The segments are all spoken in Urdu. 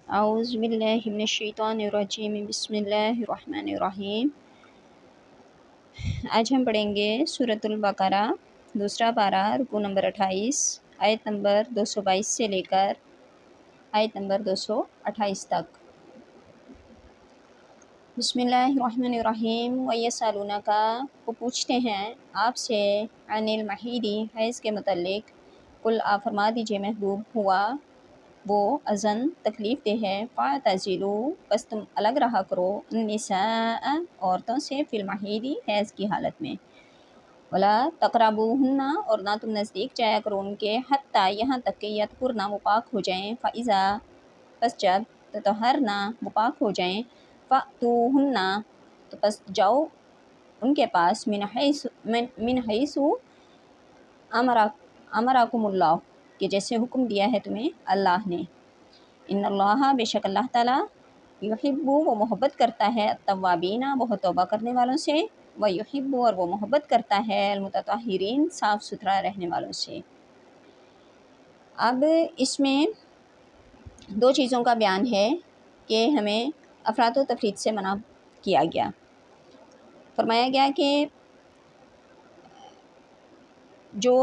اعوذ باللہ من الشیطان الرجیم بسم اللہ الرحمن الرحیم۔ آج ہم پڑھیں گے سورۃ البقرہ دوسرا پارہ رکوع نمبر 28 آیت نمبر 222 سے لے کر آیت نمبر 228 تک۔ بسم اللہ الرحمن الرحیم۔ وَيَسْأَلُونَكَ، وہ پوچھتے ہیں آپ سے، عن المحیض، حیض کے متعلق، قل آپ فرما دیجئے محبوب، ہوا وہ اذن تکلیف دہ ہے، فاعتزلوا بس تم الگ رہا کرو، النساء عورتوں سے، فی المحیض حیض کی حالت میں، ولا تقربوہن اور نہ تم نزدیک جایا کرو ان کے، حتیٰ یہاں تک کہ یطہرن وہ پاک ہو جائیں، فاذا پس جب تطہرن وہ پاک ہو جائیں، فأتوہن تو پس جاؤ ان کے پاس، من حیث امرکم اللہ کہ جیسے حکم دیا ہے تمہیں اللہ نے، ان اللہ بے شک اللہ تعالیٰ، یحب وہ محبت کرتا ہے، التوابین بہت توبہ کرنے والوں سے، ویحب اور وہ محبت کرتا ہے، المتطہرین صاف ستھرا رہنے والوں سے۔ اب اس میں دو چیزوں کا بیان ہے کہ ہمیں افراط و تفریط سے منع کیا گیا۔ فرمایا گیا کہ جو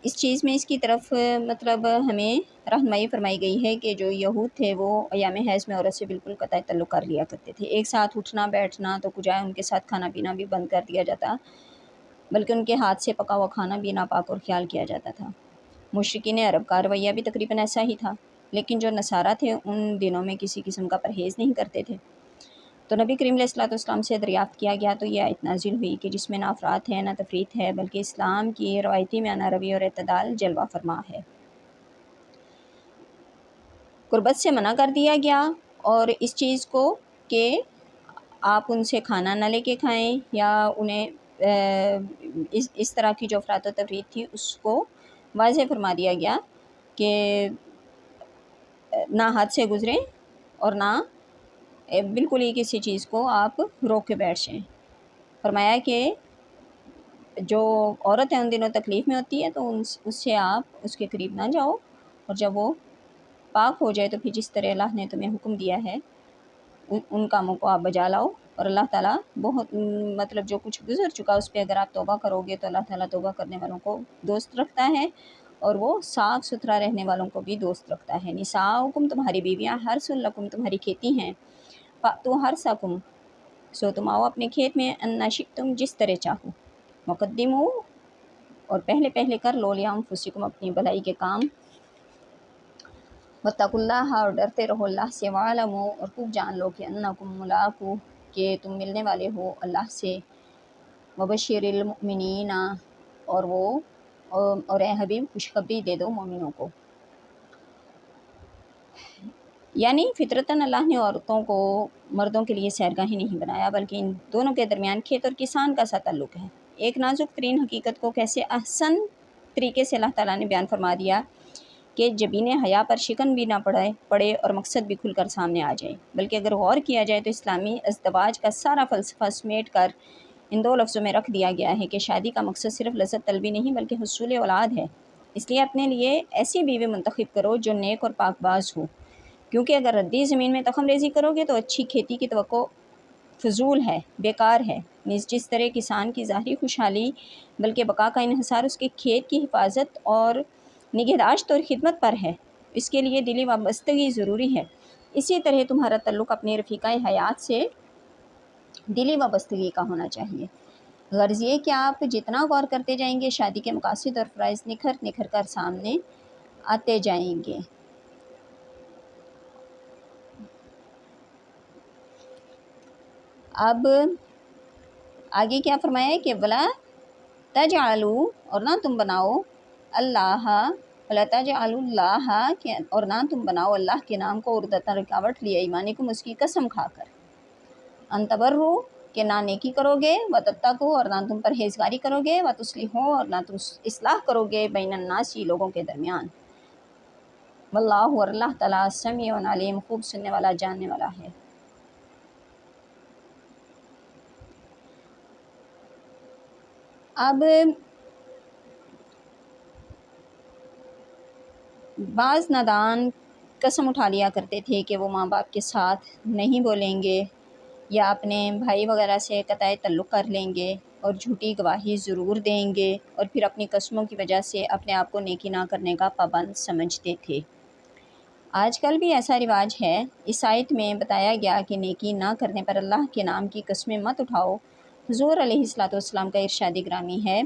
اس چیز میں اس کی طرف مطلب ہمیں رہنمائی فرمائی گئی ہے کہ جو یہود تھے وہ ایام حیض میں عورت سے بالکل قطع تعلق کر لیا کرتے تھے، ایک ساتھ اٹھنا بیٹھنا تو کجائے ان کے ساتھ کھانا پینا بھی بند کر دیا جاتا، بلکہ ان کے ہاتھ سے پکا ہوا کھانا بھی ناپاک اور خیال کیا جاتا تھا۔ مشرکین عرب کا رویہ بھی تقریباً ایسا ہی تھا، لیکن جو نصارہ تھے ان دنوں میں کسی قسم کا پرہیز نہیں کرتے تھے۔ تو نبی کریم علیہ الصلوۃ والسلام سے دریافت کیا گیا تو یہ آیت نازل ہوئی کہ جس میں نہ افراط ہے نہ تفریط ہے، بلکہ اسلام کی روایتی میانہ روی اور اعتدال جلوہ فرما ہے۔ قربت سے منع کر دیا گیا اور اس چیز کو کہ آپ ان سے کھانا نہ لے کے کھائیں یا انہیں اس طرح کی جو افراط و تفریط تھی اس کو واضح فرما دیا گیا کہ نہ حد سے گزریں اور نہ بالکل ہی کسی چیز کو آپ روک کے بیٹھ جائیں۔ فرمایا کہ جو عورت ہے ان دنوں تکلیف میں ہوتی ہے تو اس سے آپ اس کے قریب نہ جاؤ، اور جب وہ پاک ہو جائے تو پھر جس طرح اللہ نے تمہیں حکم دیا ہے ان کاموں کو آپ بجا لاؤ، اور اللہ تعالیٰ بہت مطلب جو کچھ گزر چکا اس پہ اگر آپ توبہ کرو گے تو اللہ تعالیٰ توبہ کرنے والوں کو دوست رکھتا ہے، اور وہ صاف ستھرا رہنے والوں کو بھی دوست رکھتا ہے۔ نساؤکم تمہاری بیویاں، حرث لکم تمہاری کھیتی ہیں، فأتوا حرثکم سو تم آؤ اپنے کھیت میں، ان شئتم جس طرح چاہو، مقدمو اور پہلے کر لو، لانفسکم اپنی بھلائی کے کام، واتقوا اللہ اور ڈرتے رہو اللہ سے، وعلموا اور خوب جان لو کہ انکم ملاقو کہ تم ملنے والے ہو اللہ سے، وبشر المؤمنین اور اے حبیب خوشخبری دے دو مومنوں کو۔ یعنی فطرتاً اللہ نے عورتوں کو مردوں کے لیے سیرگاہیں نہیں بنایا، بلکہ ان دونوں کے درمیان کھیت اور کسان کا سا تعلق ہے۔ ایک نازک ترین حقیقت کو کیسے احسن طریقے سے اللہ تعالیٰ نے بیان فرما دیا کہ جبین حیا پر شکن بھی نہ پڑے اور مقصد بھی کھل کر سامنے آ جائے، بلکہ اگر غور کیا جائے تو اسلامی ازدواج کا سارا فلسفہ سمیٹ کر ان دو لفظوں میں رکھ دیا گیا ہے کہ شادی کا مقصد صرف لذت طلبی نہیں بلکہ حصول اولاد ہے، اس لیے اپنے لیے ایسی بیوی منتخب کرو جو نیک اور پاک باز ہو، کیونکہ اگر ردی زمین میں تخم ریزی کرو گے تو اچھی کھیتی کی توقع فضول ہے، بیکار ہے۔ نیز جس طرح کسان کی ظاہری خوشحالی بلکہ بقا کا انحصار اس کے کھیت کی حفاظت اور نگہداشت اور خدمت پر ہے، اس کے لیے دلی وابستگی ضروری ہے، اسی طرح تمہارا تعلق اپنے رفیقہ حیات سے دلی وابستگی کا ہونا چاہیے۔ غرض یہ کہ آپ جتنا غور کرتے جائیں گے شادی کے مقاصد اور فرائض نکھر کر سامنے آتے جائیں گے۔ اب آگے کیا فرمایا ہے کہ ولا تجعلوا اور نہ تم بناؤ اللہ، ولا تجعلوا اللہ اور نہ تم بناؤ اللہ کے نام کو عرضۃ رکاوٹ لی ایمانکم اس کی قسم کھا کر، ان تبروا کہ نہ نیکی کرو گے، وتتقوا اور نہ تم پرہیزگاری کرو گے، وتصلحوا اور نہ تم اصلاح کرو گے بین الناس لوگوں کے درمیان، واللہ اور اللہ تعالیٰ سمیع علیم خوب سننے والا جاننے والا ہے۔ اب بعض نادان قسم اٹھا لیا کرتے تھے کہ وہ ماں باپ کے ساتھ نہیں بولیں گے یا اپنے بھائی وغیرہ سے قطع تعلق کر لیں گے اور جھوٹی گواہی ضرور دیں گے، اور پھر اپنی قسموں کی وجہ سے اپنے آپ کو نیکی نہ کرنے کا پابند سمجھتے تھے۔ آج کل بھی ایسا رواج ہے۔ اس آیت میں بتایا گیا کہ نیکی نہ کرنے پر اللہ کے نام کی قسمیں مت اٹھاؤ۔ حضور علیہ السلام کا ارشاد گرامی ہے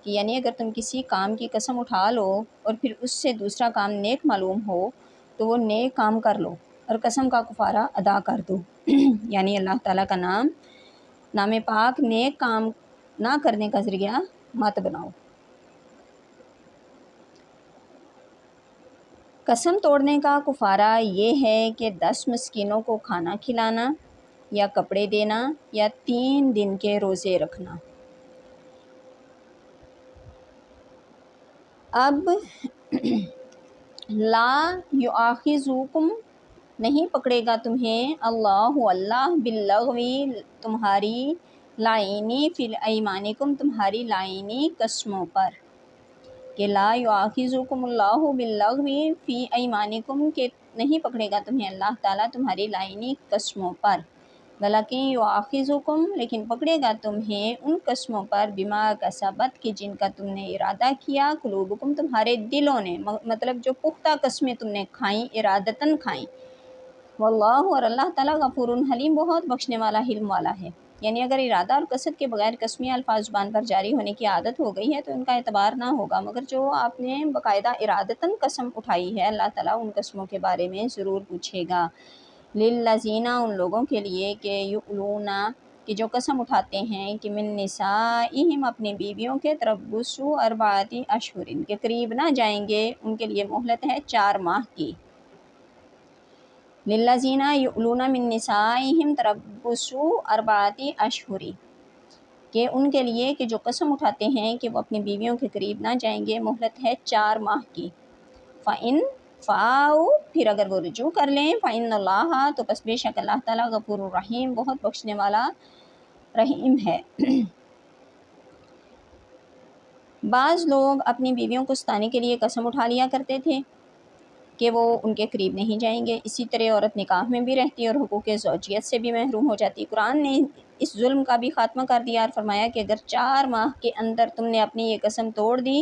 کہ یعنی اگر تم کسی کام کی قسم اٹھا لو اور پھر اس سے دوسرا کام نیک معلوم ہو تو وہ نیک کام کر لو اور قسم کا کفارہ ادا کر دو یعنی اللہ تعالیٰ کا نام پاک نیک کام نہ کرنے کا ذریعہ مت بناؤ۔ قسم توڑنے کا کفارہ یہ ہے کہ 10 مسکینوں کو کھانا کھلانا یا کپڑے دینا یا 3 دن کے روزے رکھنا۔ اب لا یؤاخذکم نہیں پکڑے گا تمہیں اللہ باللغوی تمہاری لائنی فی ایمانکم تمہاری لائنی قسموں پر، کہ لا یؤاخذکم اللہ باللغوی فی ایمانکم کہ نہیں پکڑے گا تمہیں اللہ تعالیٰ تمہاری لائنی قسموں پر، بلکہ یؤاخذکم لیکن پکڑے گا تمہیں ان قسموں پر بما کسبت کہ جن کا تم نے ارادہ کیا قلوبکم تمہارے دلوں نے، مطلب جو پختہ قسمیں تم نے کھائیں ارادتاً کھائیں، واللہ اور اللہ تعالیٰ غفور حلیم بہت بخشنے والا حلم والا ہے۔ یعنی اگر ارادہ اور قصد کے بغیر قسمی الفاظ زبان پر جاری ہونے کی عادت ہو گئی ہے تو ان کا اعتبار نہ ہوگا، مگر جو آپ نے باقاعدہ ارادتاً قسم اٹھائی ہے اللہ تعالیٰ ان قسموں کے بارے میں ضرور پوچھے گا۔ للذین ان لوگوں کے لیے کہ یؤلون کہ جو قسم اٹھاتے ہیں کہ من نسائہم اپنی بیویوں کے تربص اربعۃ اشہر کے قریب نہ جائیں گے، ان کے لیے مہلت ہے 4 ماہ کی۔ للذین یؤلون من نسائہم تربص اربعۃ اشہر کہ ان کے لیے کہ جو قسم اٹھاتے ہیں کہ وہ اپنی بیویوں کے قریب نہ جائیں گے، مہلت ہے 4 ماہ کی۔ فَإِن فَاؤ پھر اگر وہ رجوع کر لیں فَإِنَّ اللَّهَ تو پس بے شک اللہ تعالیٰ غفور الرحیم بہت بخشنے والا رحیم ہے۔ بعض لوگ اپنی بیویوں کو ستانے کے لیے قسم اٹھا لیا کرتے تھے کہ وہ ان کے قریب نہیں جائیں گے، اسی طرح عورت نکاح میں بھی رہتی اور حقوق زوجیت سے بھی محروم ہو جاتی۔ قرآن نے اس ظلم کا بھی خاتمہ کر دیا اور فرمایا کہ اگر 4 ماہ کے اندر تم نے اپنی یہ قسم توڑ دی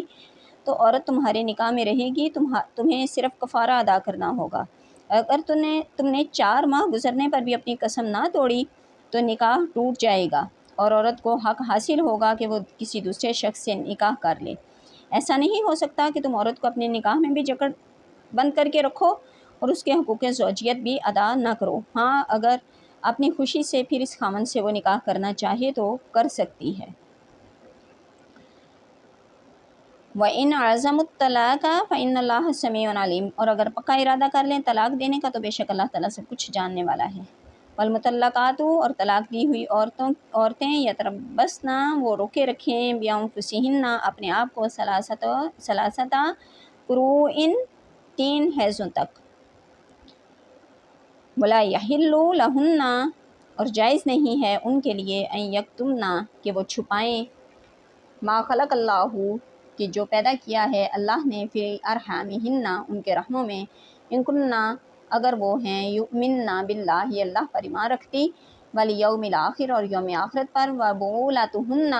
تو عورت تمہارے نکاح میں رہے گی، تمہیں صرف کفارہ ادا کرنا ہوگا۔ اگر تم نے 4 ماہ گزرنے پر بھی اپنی قسم نہ توڑی تو نکاح ٹوٹ جائے گا اور عورت کو حق حاصل ہوگا کہ وہ کسی دوسرے شخص سے نکاح کر لے۔ ایسا نہیں ہو سکتا کہ تم عورت کو اپنے نکاح میں بھی جکڑ بند کر کے رکھو اور اس کے حقوق زوجیت بھی ادا نہ کرو۔ ہاں اگر اپنی خوشی سے پھر اس خامن سے وہ نکاح کرنا چاہے تو کر سکتی ہے۔ وَإِنْ عَزَمُوا الطَّلَاقَ فَإِنَّ اللَّهَ سَمِيعٌ عَلِيمٌ اور اگر پکا ارادہ کر لیں طلاق دینے کا تو بے شک اللہ تعالیٰ سب کچھ جاننے والا ہے۔ والمطلقات اور طلاق دی ہوئی عورتیں یتربصن وہ روکے رکھیں بانفسہن اپنے آپ کو ثلاثۃ قروء 3 حیضوں تک۔ ولا یحل لہن اور جائز نہیں ہے ان کے لیے ان یکتمن کہ وہ چھپائیں ما خلق اللہ کہ جو پیدا کیا ہے اللہ نے فی ارحامہن ان کے رحموں میں، ان کننا اگر وہ ہیں یؤمنن باللہ اللہ پر ایمان رکھتی، والیوم الآخر اور یوم آخرت پر، وبعولتہن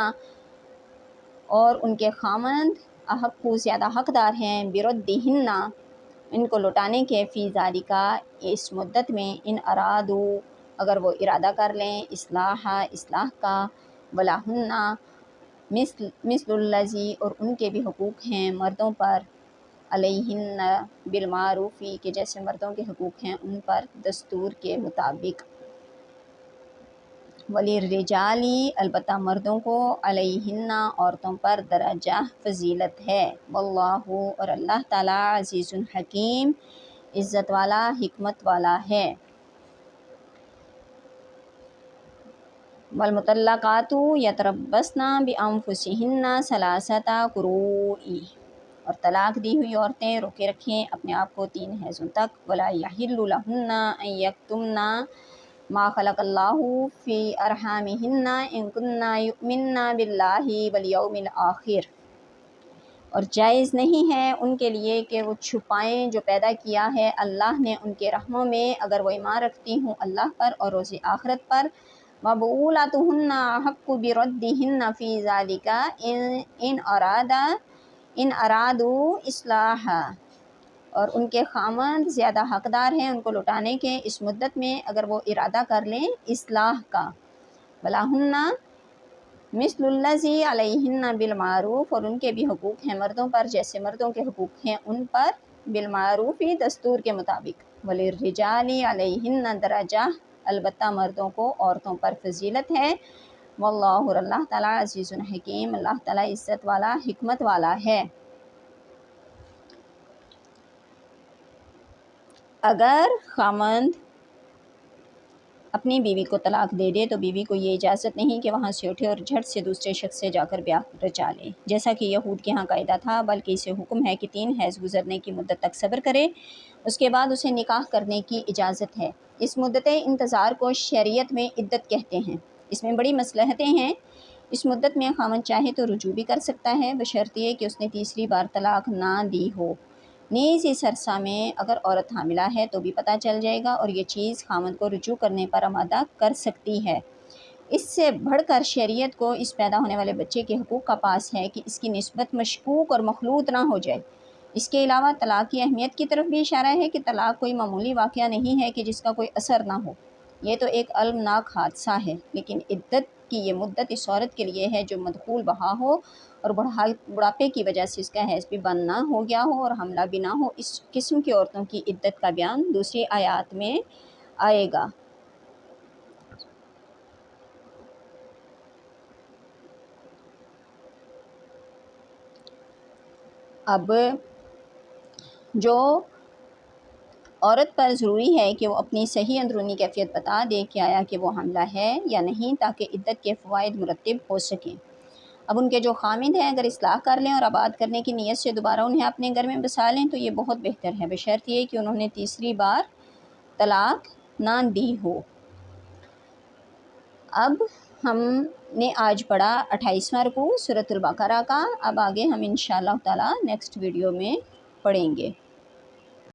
اور ان کے خامند احق زیادہ حقدار ہیں بردہن ان کو لوٹانے کے فی ذالک اس مدت میں ان ارادو اگر وہ ارادہ کر لیں اصلاح کا، ولہن مثل الذی اور ان کے بھی حقوق ہیں مردوں پر علیہن بالمعروف کہ جیسے مردوں کے حقوق ہیں ان پر دستور کے مطابق۔ وللرجال البتہ مردوں کو علیہن عورتوں پر درجہ فضیلت ہے، واللہ اور اللہ تعالیٰ عزیز حکیم عزت والا حکمت والا ہے۔ والمطلقات یتربصن بانفسہن ثلاثۃ قروء اور طلاق دی ہوئی عورتیں روکے رکھیں اپنے آپ کو 3 حیضوں تک۔ ولا یحل لہن ان یکتمن ما خلق اللہ فی ارحامہن ان کنن یؤمنن باللہ والیوم الآخر اور جائز نہیں ہے ان کے لیے کہ وہ چھپائیں جو پیدا کیا ہے اللہ نے ان کے رحموں میں، اگر وہ ایمان رکھتی ہوں اللہ پر اور روز آخرت پر۔ وَبُعُولَتُهُنَّ أَحَقُّ بِرَدِّهِنَّ فِي ذَلِكَ إِنْ أَرَادُوا إِصْلَاحًا، اور ان کے خامند زیادہ حقدار ہیں ان کو لوٹانے کے اس مدت میں اگر وہ ارادہ کر لیں اصلاح کا۔ وَلَهُنَّ مِثْلُ الَّذِي عَلَيْهِنَّ بِالْمَعْرُوفِ، اور ان کے بھی حقوق ہیں مردوں پر جیسے مردوں کے حقوق ہیں ان پر، بالمعروف دستور کے مطابق۔ وَلِلرِّجَالِ عَلَيْهِنَّ دَرَجَةٌ، البتہ مردوں کو عورتوں پر فضیلت ہے۔ واللہ، اور اللہ تعالیٰ عزیز حکیم، اللہ تعالیٰ عزت والا حکمت والا ہے۔ اگر خامند اپنی بیوی کو طلاق دے دے تو بیوی کو یہ اجازت نہیں کہ وہاں سے اٹھے اور جھٹ سے دوسرے شخص سے جا کر بیاہ رچا لے، جیسا کہ یہود کے ہاں قاعدہ تھا، بلکہ اسے حکم ہے کہ 3 حیض گزرنے کی مدت تک صبر کرے، اس کے بعد اسے نکاح کرنے کی اجازت ہے۔ اس مدت انتظار کو شریعت میں عدت کہتے ہیں۔ اس میں بڑی مصلحتیں ہیں۔ اس مدت میں خامند چاہے تو رجوع بھی کر سکتا ہے بشرطیہ کہ اس نے تیسری بار طلاق نہ دی ہو۔ نیز اس عرصہ میں اگر عورت حاملہ ہے تو بھی پتہ چل جائے گا اور یہ چیز خامند کو رجوع کرنے پر آمادہ کر سکتی ہے۔ اس سے بڑھ کر شریعت کو اس پیدا ہونے والے بچے کے حقوق کا پاس ہے کہ اس کی نسبت مشکوک اور مخلوط نہ ہو جائے۔ اس کے علاوہ طلاق کی اہمیت کی طرف بھی اشارہ ہے کہ طلاق کوئی معمولی واقعہ نہیں ہے کہ جس کا کوئی اثر نہ ہو، یہ تو ایک المناک حادثہ ہے، لیکن عدت کی یہ مدت اس عورت کے لیے ہے جو مدخول بہا ہو اور بڑھاپے کی وجہ سے اس کا حیض بھی بند نہ ہو گیا ہو اور حملہ بھی نہ ہو۔ اس قسم کی عورتوں کی عدت کا بیان دوسری آیات میں آئے گا۔ اب جو عورت پر ضروری ہے کہ وہ اپنی صحیح اندرونی کیفیت بتا دے کہ آیا کہ وہ حاملہ ہے یا نہیں، تاکہ عدت کے فوائد مرتب ہو سکیں۔ اب ان کے جو خامند ہیں اگر اصلاح کر لیں اور آباد کرنے کی نیت سے دوبارہ انہیں اپنے گھر میں بسا لیں تو یہ بہت بہتر ہے، بشرط یہ کہ انہوں نے تیسری بار طلاق نہ دی ہو۔ اب ہم نے آج پڑھا 28واں رکوع سورۃ البقرہ کا، اب آگے ہم انشاءاللہ تعالی نیکسٹ ویڈیو میں پڑھیں گے۔